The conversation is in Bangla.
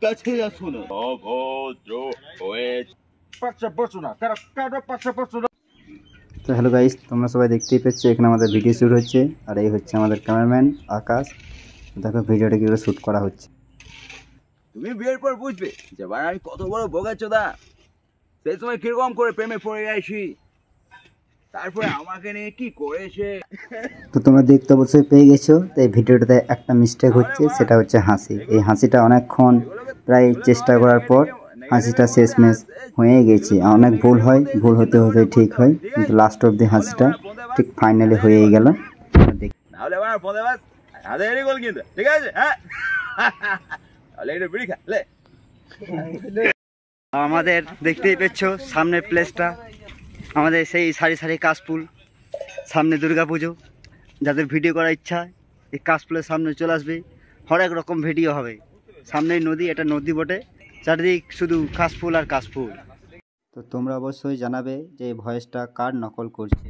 কাছে আসো না, অভদ্র হয়ে পাঁচটা বসো না, কারো পাঁচটা বসো না। তো হ্যালো গাইস, তোমরা সবাই দেখতেই পাচ্ছ এখানে আমাদের ভিডিও শ্যুট হচ্ছে। আর এই হচ্ছে আমাদের ক্যামেরাম্যান আকাশ। দেখো ভিডিওটা কীভাবে শ্যুট করা হচ্ছে। তুমি বিয়ের পর বুঝবে যে ভাই আমি কত বড় বোকাচোদা। সেই সময় কিরকম করে প্রেমে পড়ে যাইছি, তারপরে আমাকে নিয়ে কি করেছে। তো তোমরা দেখতে অবশ্যই পেয়ে গেছো। তো এই ভিডিওটাতে একটা মিস্টেক হচ্ছে, সেটা হচ্ছে হাসি। এই হাসিটা অনেকক্ষণ প্রায় চেষ্টা করার পর হাসিটা শেষমেশ হয়ে গেছে। অনেক ভুল হয়, ভুল হতে হতে ঠিক হয়, কিন্তু লাস্ট অব্দি হাসিটা ঠিক ফাইনালি হয়েই গেল। নাহলে আমার ফোনে বাস হাতে এড়ি গোল কিন্তু ঠিক আছে। হ্যাঁ তাহলে এটা বিড়ি খা লে। আমাদের দেখতেই পাচ্ছ সামনের প্লেসটা, আমাদের সেই সারি সারি কাশফুল। সামনে দুর্গাপুজো, যাদের ভিডিও করার ইচ্ছা এই কাশফুলের সামনে চলে আসবে। হরেক রকম ভিডিও হবে। সামনেই নদী, এটা নদী বটে, চারিদিক শুধু কাশফুল আর কাশফুল। তো তোমরা অবশ্যই জানাবে যে এই ভয়েসটা কার নকল করছে।